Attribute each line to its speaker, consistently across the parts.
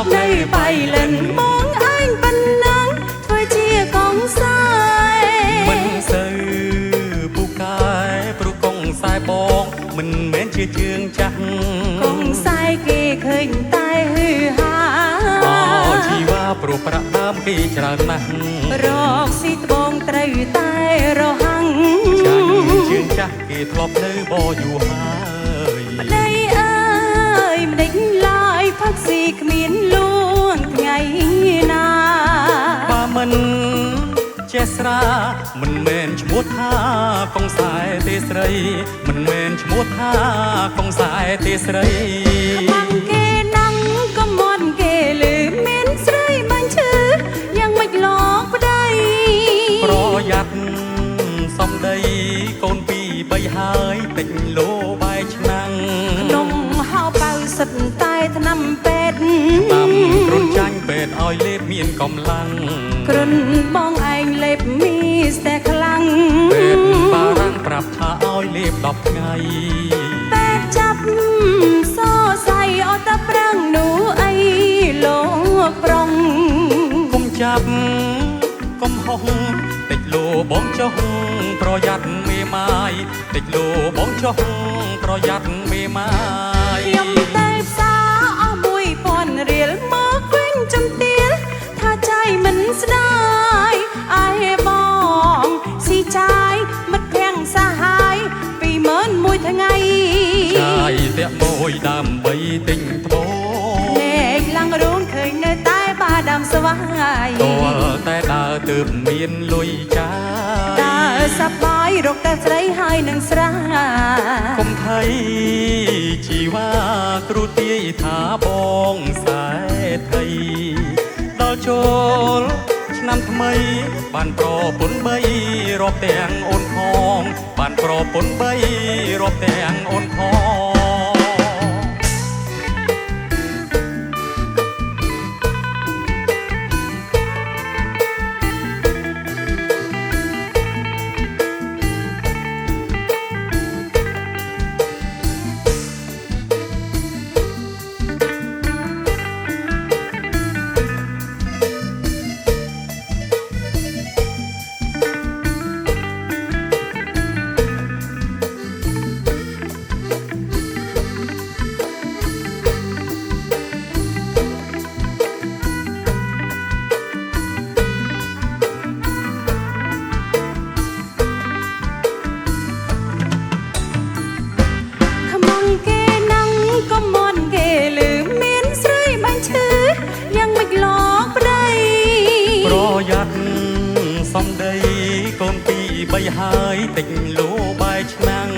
Speaker 1: ប់នៅបៃលិនបងឯងប៉ុណ្ណឹងធ្វើជាកងសាយ
Speaker 2: មិនសូវពូកែព្រោះកងខ្សែបងមិនមែនជាជើងចាស់
Speaker 1: កងសាយគេឃើញតែហឺហា
Speaker 2: ជីវ៉ាព្រោះប្រាក់ដើមគេច្រើនណាស់
Speaker 1: រកស៊ីត្បូងត្រូវតែរហាំង
Speaker 2: ចាញ់ជើងចាស់គេធ្លាប់នៅបយូរហើយ
Speaker 1: ម្ដីអើយម្ដេចឡើយផឹកស៊ីគ្មានលួងថ្ងៃណា
Speaker 2: បើមិនចេះស្រាមិនមែនឈ្មោះថាកងខ្សែទេស្រីមិនមែនឈ្មោះថាកងខ្សែទេស្រី
Speaker 1: បាំងគេណាំងក៏មន់គេលឺមានស្រីបាញ់ឈឺយ៉ាងមិនឡកប្តី
Speaker 2: ប្រយ័ត្នសំដីកូនពីរបីហើយតិចលោបែកឆ្នាំង
Speaker 1: ក្នុងហៅបៅសិតតែថ្នាំពេទ្យ
Speaker 2: តាមគ្រុនចាញ់ពេទ្យឲ្យលេបមានកម្លាំង
Speaker 1: គ្រុនបងឯងលេបមីស្ទះខ្លាំង
Speaker 2: ពេទ្យបារាំងប្រាប់ថាឲ្យលេប10ថ្ងៃ
Speaker 1: ពេទ្យចាប់សរសៃអត់តែប្រាំងនោះអីលោកប្រុង
Speaker 2: គុំចាប់កុំហុសតិចលោបងចុះប្រយ័ត្នមេម៉ាយតិចលោបងចុះប្រយ័ត្នមេម៉ាយ
Speaker 1: ខ្ញុំតែផ្សារអស់1000រៀលមកវិញចំទៀលថាใจមិនស្ដាយអាយបងស៊ីចាយមិត្តភក្តិសាហាយ20000ថ្ងៃ
Speaker 2: ចាយតាក់មួយដើម្បីទិញត្បូង
Speaker 1: លេខឡើងរូនឃើញនៅតែបាដាមស្វាយ
Speaker 2: តលតែដើរទើបមានលុយចាយ
Speaker 1: ដើរសប្បាយរកតែស្រីហើយនឹងស្រា
Speaker 2: កុំថៃជីវ៉ាគ្រូទាយថាបងខ្សែថៃដល់ចូលឆ្នាំថ្មីបានប្រពន្ធ3រាប់ទាំងអូនផងបានប្រពន្ធ3រាប់ទាំងអូនផងសំដីកូនពីរបីហើយតិចលោបែកឆ្នាំង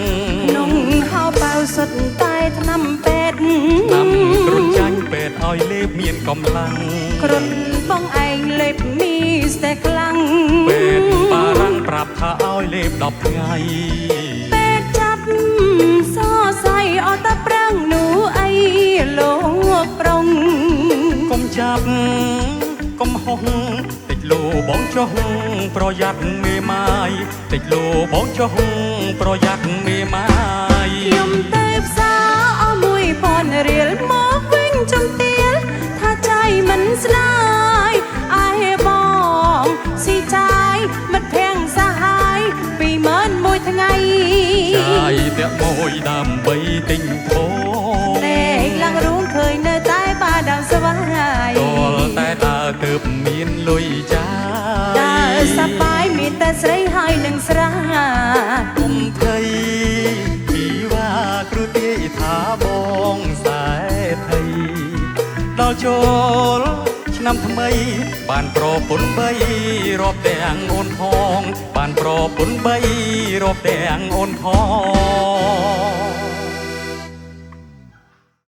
Speaker 1: ក្នុងហៅបៅសុទ្ធតែថ្នាំពេទ្យ
Speaker 2: តាមគ្រុនចាញ់ពេទ្យឲ្យលេបមានកម្លាំង
Speaker 1: គ្រុនបងឯងលេបមីស្ទះខ្លាំង
Speaker 2: ពេទ្យបារាំងប្រាប់ថាឲ្យលេប10ថ្ងៃ
Speaker 1: ពេទ្យចាប់សរសៃអត់តែប្រាំងនោះអីលោកប្រុង
Speaker 2: កុំចាប់កុំហុសតិចលោបងចុះប្រយ័ត្នមេម៉ាយតិចលោបងចុះប្រយ័ត្នមេម៉ាយ
Speaker 1: ខ្ញុំទៅផ្សារអស់1000រៀលមកវិញចំទៀលថាใจមិនស្ដាយអាយបងស៊ីចាយមិត្តភក្តិសាហាយ20000ថ្ងៃ
Speaker 2: ចាយតាក់មួយដើម្បីទិញត្បូង
Speaker 1: លេខឡើងរូនឃើញនៅតែបាដាមស្វាយ
Speaker 2: តលតែដើរទើបមានលុយចាយ
Speaker 1: ដើរសប្បាយមានតែស្រីហើយនឹងស្រា
Speaker 2: គុំថៃជីវ៉ាគ្រូទាយថាបងខ្សែថៃដល់ចូលឆ្នាំថ្មីបានប្រពន្ធ3រាប់ទាំងអូនផងបានប្រពន្ធ3រាប់ទាំងអូនផង